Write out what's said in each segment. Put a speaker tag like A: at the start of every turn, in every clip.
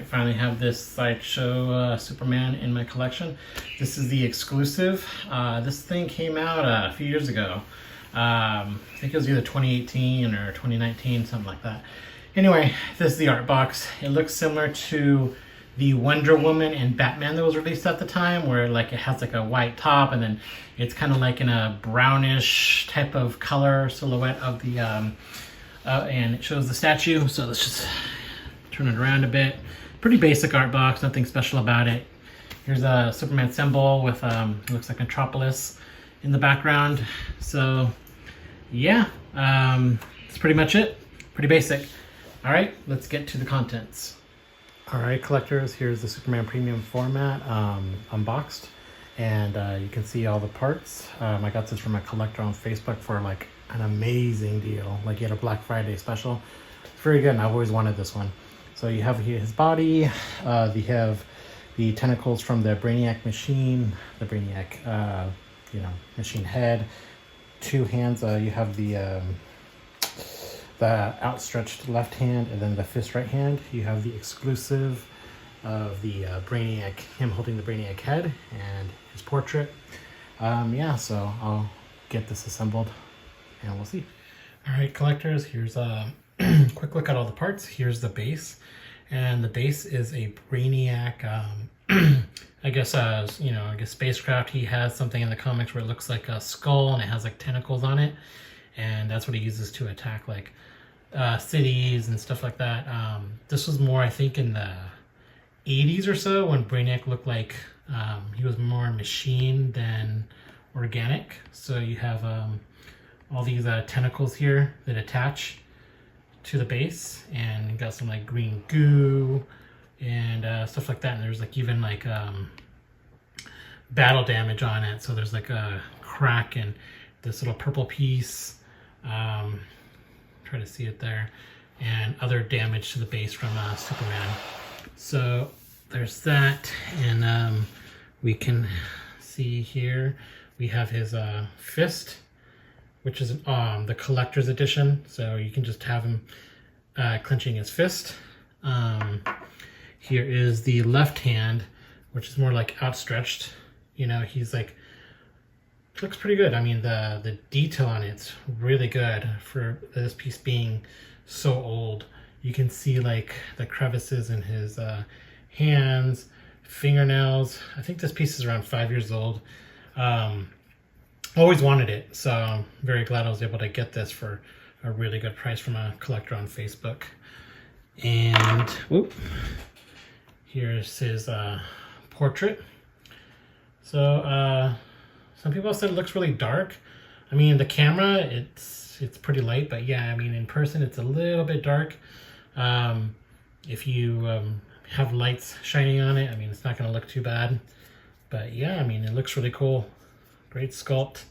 A: Alright, finally have this Sideshow Superman in my collection. This is the exclusive. This thing came out a few years ago. I think it was either 2018 or 2019, something like that. Anyway, this is the art box. It looks similar to the Wonder Woman and Batman that was released at the time, where like it has like a white top and then it's kind of like in a brownish type of color silhouette of the and it shows the statue. So let's just turn it around a bit. Pretty basic art box, nothing special about it. Here's a Superman symbol with looks like Metropolis in the background. So yeah, that's pretty much it. Pretty basic. All right, let's get to the contents. All right, collectors, here's the Superman Premium format unboxed, and you can see all the parts. I got this from a collector on Facebook for like an amazing deal. Like, he had a Black Friday special. It's very good, and I've always wanted this one. So you have here his body. You have the tentacles from the Brainiac machine, the Brainiac, machine head. Two hands. You have the outstretched left hand and then the fist right hand. You have the exclusive of the Brainiac, him holding the Brainiac head and his portrait. Yeah, so I'll get this assembled and we'll see. All right, collectors, here's a quick look at all the parts. Here's the base, and the base is a Brainiac, I guess spacecraft. He has something in the comics where it looks like a skull and it has like tentacles on it, and that's what he uses to attack like cities and stuff like that. This was more, I think, in the 80s or so, when Brainiac looked like he was more machine than organic. So you have all these tentacles here that attach to the base, and you got some like green goo and stuff like that. And there's like even like battle damage on it. So there's like a crack in this little purple piece. Try to see it there, and other damage to the base from Superman. So there's that, and we can see here we have his fist, which is the collector's edition. So you can just have him clenching his fist. Here is the left hand, which is more like outstretched. You know, he's like, looks pretty good. I mean, the detail on it's really good for this piece being so old. You can see like the crevices in his hands, fingernails. I think this piece is around 5 years old. Always wanted it, so I'm very glad I was able to get this for a really good price from a collector on Facebook. And whoop, here's his portrait. So some people said it looks really dark. I mean, the camera, it's pretty light, but yeah, I mean, in person, it's a little bit dark. If you have lights shining on it, I mean, it's not going to look too bad. But yeah, I mean, it looks really cool. Great sculpt.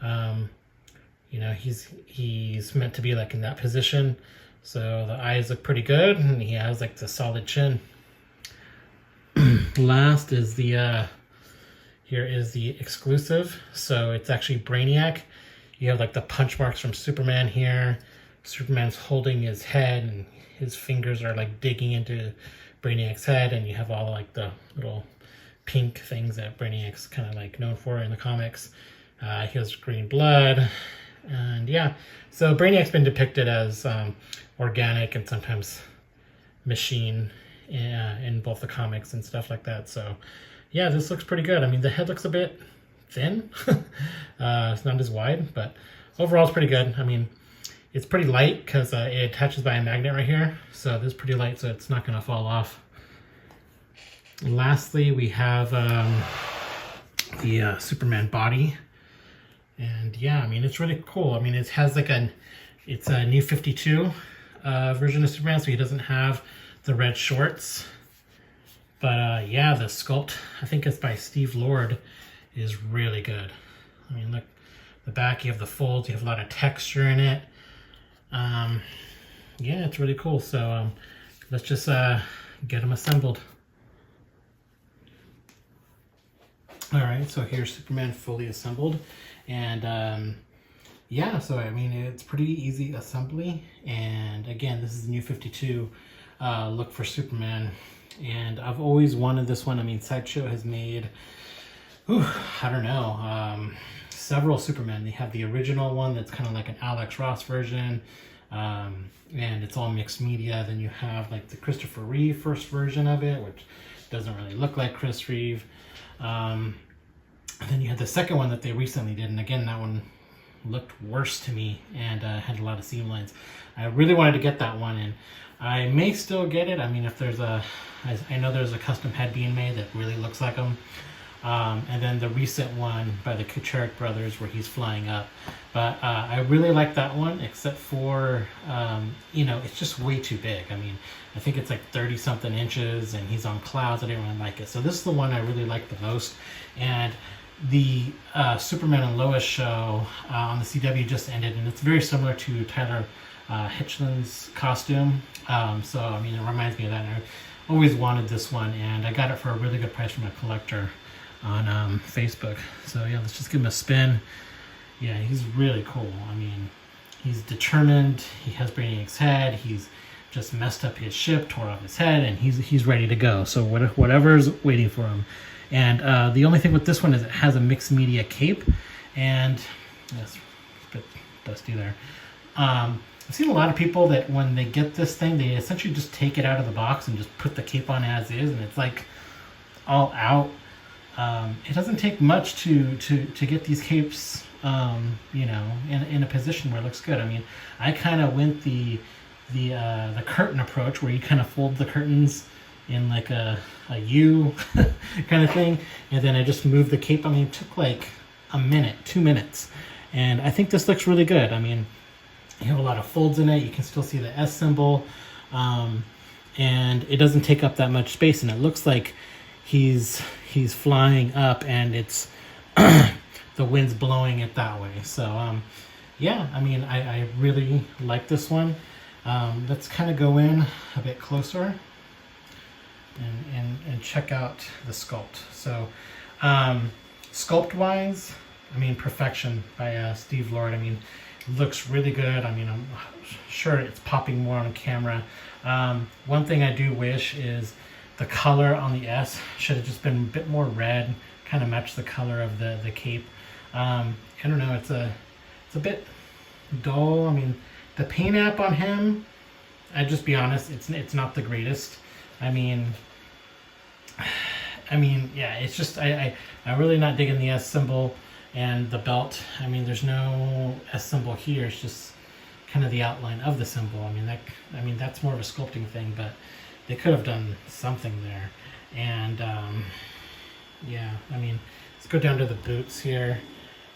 A: You know, he's meant to be like in that position. So the eyes look pretty good, and he has like the solid chin. Last is the here is the exclusive. So it's actually Brainiac. You have like the punch marks from Superman here. Superman's holding his head and his fingers are like digging into Brainiac's head, and you have all like the little pink things that Brainiac's kind of like known for in the comics. He has green blood, and yeah. So Brainiac's been depicted as organic and sometimes machine in both the comics and stuff like that. So yeah, this looks pretty good. I mean, the head looks a bit thin. It's not as wide, but overall it's pretty good. I mean, it's pretty light because it attaches by a magnet right here. So this is pretty light, so it's not going to fall off. And lastly, we have the Superman body. And yeah, I mean, it's really cool. I mean, it has like it's a new 52 version of Superman, so he doesn't have the red shorts. But yeah, the sculpt, I think it's by Steve Lord, is really good. I mean, look, the back, you have the folds, you have a lot of texture in it. Yeah, it's really cool. So let's just get them assembled. All right, so here's Superman fully assembled. And yeah, so I mean, it's pretty easy assembly. And again, this is the new 52 look for Superman. And I've always wanted this one. I mean, Sideshow has made, I don't know, several Superman. They have the original one that's kind of like an Alex Ross version, and it's all mixed media. Then you have like the Christopher Reeve first version of it, which doesn't really look like Chris Reeve. Then you had the second one that they recently did, and again, that one looked worse to me and had a lot of seam lines. I really wanted to get that one, and I may still get it. I mean, if there's I know there's a custom head being made that really looks like him. And then the recent one by the Kucharik brothers where he's flying up. But I really like that one, except for, you know, it's just way too big. I mean, I think it's like 30 something inches and he's on clouds. I didn't really like it. So this is the one I really like the most. And the Superman and Lois show on the CW just ended, and it's very similar to Tyler Hitchlin's costume. So, I mean, it reminds me of that. And I always wanted this one, and I got it for a really good price from a collector on Facebook. So yeah, let's just give him a spin. Yeah, he's really cool. I mean, he's determined. He has Brainiac's head. He's just messed up his ship, tore off his head, and he's ready to go. So whatever's waiting for him. And the only thing with this one is it has a mixed media cape, and yes, it's a bit dusty there. I've seen a lot of people that when they get this thing, they essentially just take it out of the box and just put the cape on as is, and it's like all out. It doesn't take much to get these capes, you know, in a position where it looks good. I mean, I kind of went the curtain approach, where you kind of fold the curtains in like a U kind of thing, and then I just moved the cape. I mean, it took like a minute, 2 minutes, and I think this looks really good. I mean, you have a lot of folds in it. You can still see the S symbol, and it doesn't take up that much space, and it looks like he's flying up, and it's the wind's blowing it that way. So yeah, I mean, I really like this one. Let's kind of go in a bit closer and check out the sculpt. So sculpt wise, I mean, perfection by Steve Lord. I mean, it looks really good. I mean, I'm sure it's popping more on camera. One thing I do wish is the color on the S should have just been a bit more red, kind of match the color of the cape. I don't know, it's a bit dull. I mean, the paint app on him, I'd just be honest, it's not the greatest. I mean, yeah, it's just I'm really not digging the S symbol and the belt. I mean, there's no S symbol here. It's just kind of the outline of the symbol. I mean, that's more of a sculpting thing, but they could have done something there. And yeah, I mean, let's go down to the boots here.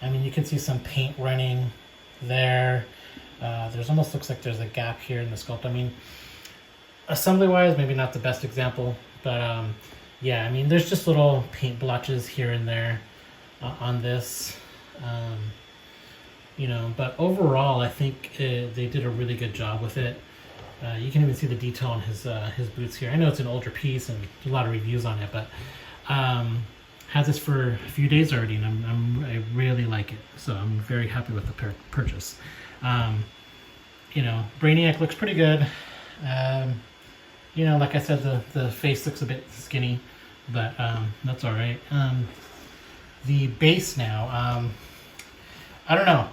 A: I mean, you can see some paint running there. There's almost looks like there's a gap here in the sculpt. I mean, assembly wise, maybe not the best example, but yeah, I mean, there's just little paint blotches here and there on this, you know, but overall, I think they did a really good job with it. You can even see the detail on his boots here. I know it's an older piece and a lot of reviews on it, but had this for a few days already, and I really like it. So I'm very happy with the purchase. You know, Brainiac looks pretty good. You know, like I said, the face looks a bit skinny, but that's all right. The base now, I don't know.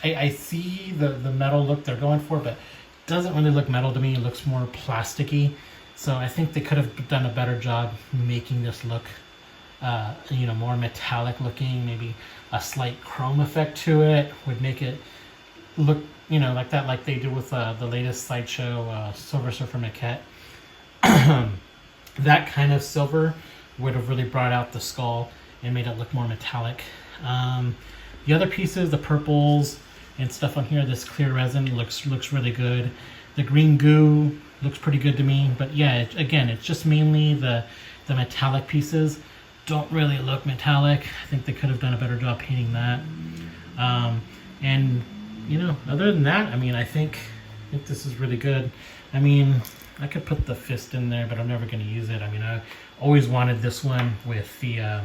A: I see the metal look they're going for, but it doesn't really look metal to me. It looks more plasticky. So I think they could have done a better job making this look, you know, more metallic looking. Maybe a slight chrome effect to it would make it look, you know, like that, like they did with the latest Sideshow Silver Surfer Maquette. That kind of silver would have really brought out the skull and made it look more metallic. The other pieces, the purples and stuff on here, this clear resin looks really good. The green goo looks pretty good to me, but yeah, again, it's just mainly the metallic pieces don't really look metallic. I think they could have done a better job painting that. And you know, other than that, I mean, I think this is really good. I mean, I could put the fist in there, but I'm never going to use it. I mean, I always wanted this one with the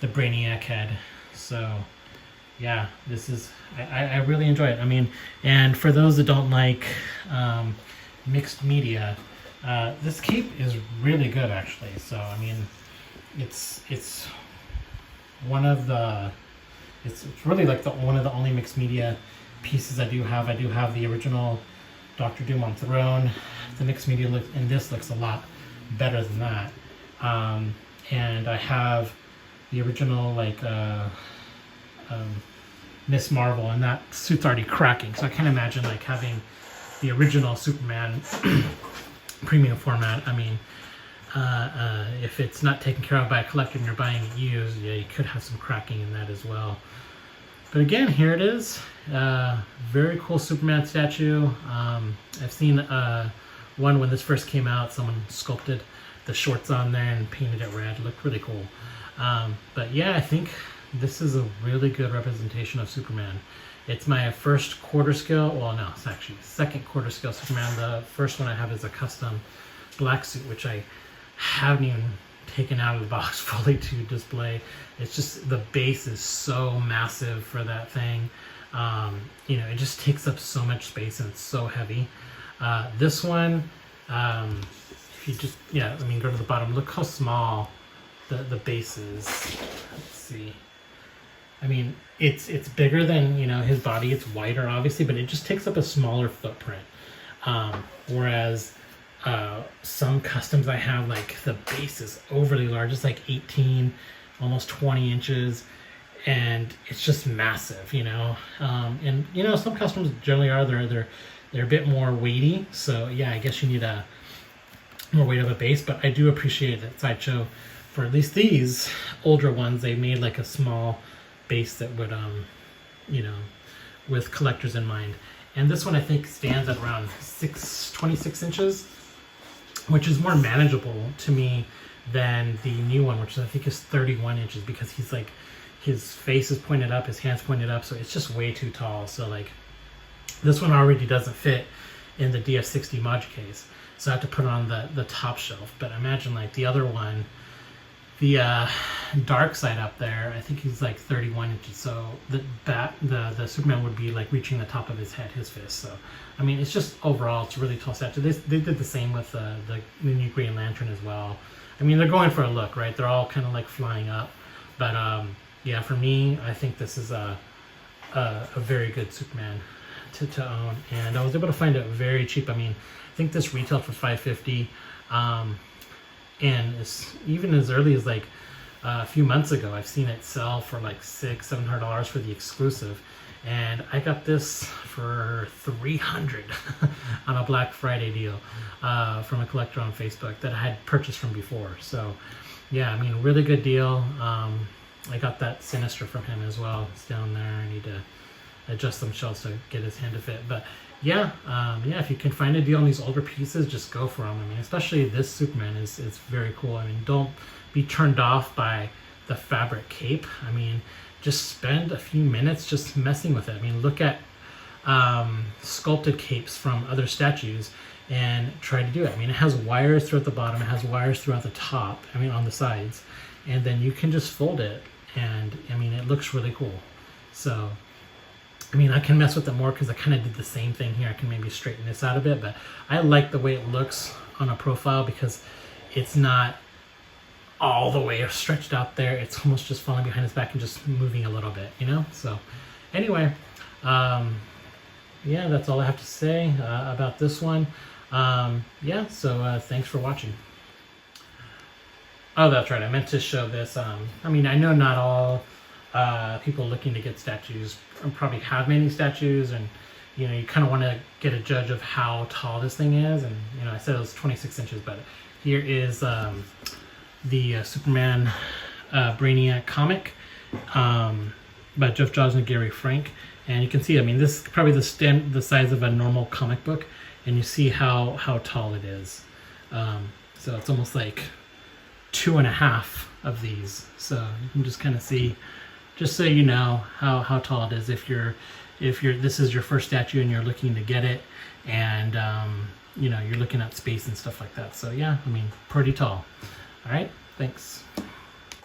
A: Brainiac head. So yeah, this is, I really enjoy it. I mean, and for those that don't like mixed media, this cape is really good actually. So I mean, it's one of the it's really like one of the only mixed media pieces I do have. I do have the original Doctor Doom on Throne. The mixed media look in this looks a lot better than that. And I have the original like Miss Marvel, and that suit's already cracking. So I can't imagine like having the original Superman premium format. I mean, if it's not taken care of by a collector and you're buying it used, yeah, you could have some cracking in that as well. But again, here it is. Very cool Superman statue. I've seen one when this first came out. Someone sculpted the shorts on there and painted it red. It looked really cool. But yeah, I think this is a really good representation of Superman. It's my first quarter scale. Well, no, it's actually second quarter scale Superman. The first one I have is a custom black suit, which I haven't even taken out of the box fully to display. It's just the base is so massive for that thing. You know, it just takes up so much space and it's so heavy. This one, if you just, yeah, I mean, go to the bottom, look how small the base is. Let's see. I mean, it's bigger than, you know, his body. It's wider, obviously, but it just takes up a smaller footprint. Whereas some customs I have, like the base is overly large. It's like 18, almost 20 inches, and it's just massive, you know. And you know, some customs generally are they're a bit more weighty. So yeah, I guess you need a more weight of a base. But I do appreciate that Sideshow, for at least these older ones, they made like a small base that would, you know, with collectors in mind. And this one I think stands at around 26 inches, which is more manageable to me than the new one, which I think is 31 inches, because he's like, his face is pointed up, his hands pointed up, so it's just way too tall. So like, this one already doesn't fit in the DF60 module case, so I have to put it on the top shelf. But imagine like the other one, the dark side up there, I think he's like 31 inches, so the Superman would be like reaching the top of his head, his fist. So I mean, it's just overall, it's a really tall statue. They did the same with the new Green Lantern as well. I mean, they're going for a look, right? They're all kind of like flying up. But yeah, for me, I think this is a very good Superman to own, and I was able to find it very cheap. I mean, I think this retailed for $550, and even as early as like a few months ago, I've seen it sell for like $600-700 for the exclusive, and I got this for $300 on a Black Friday deal from a collector on Facebook that I had purchased from before. So yeah, I mean, really good deal. I got that Sinister from him as well. It's down there. I need to adjust some shelves to get his hand to fit. But yeah, yeah, if you can find a deal on these older pieces, just go for them. I mean, especially this Superman is very cool. I mean, don't be turned off by the fabric cape. I mean, just spend a few minutes just messing with it. I mean, look at sculpted capes from other statues and try to do it. I mean, it has wires throughout the bottom, it has wires throughout the top, I mean on the sides, and then you can just fold it, and I mean, it looks really cool. So I mean, I can mess with it more because I kind of did the same thing here. I can maybe straighten this out a bit, but I like the way it looks on a profile because it's not all the way stretched out there. It's almost just falling behind his back and just moving a little bit, you know? So anyway, yeah, that's all I have to say about this one. Yeah, so thanks for watching. Oh, that's right, I meant to show this. I mean, I know not all people looking to get statues probably have many statues, and you know, you kind of want to get a judge of how tall this thing is. And you know, I said it was 26 inches, but here is the Superman Brainiac comic by Jeff Johns and Gary Frank, and you can see, I mean, this is probably the size of a normal comic book, and you see how tall it is. So it's almost like 2.5 of these. So you can just kind of see, just so you know how tall it is if this is your first statue and you're looking to get it, and you know, you're looking at space and stuff like that. So yeah, I mean, pretty tall. All right, thanks.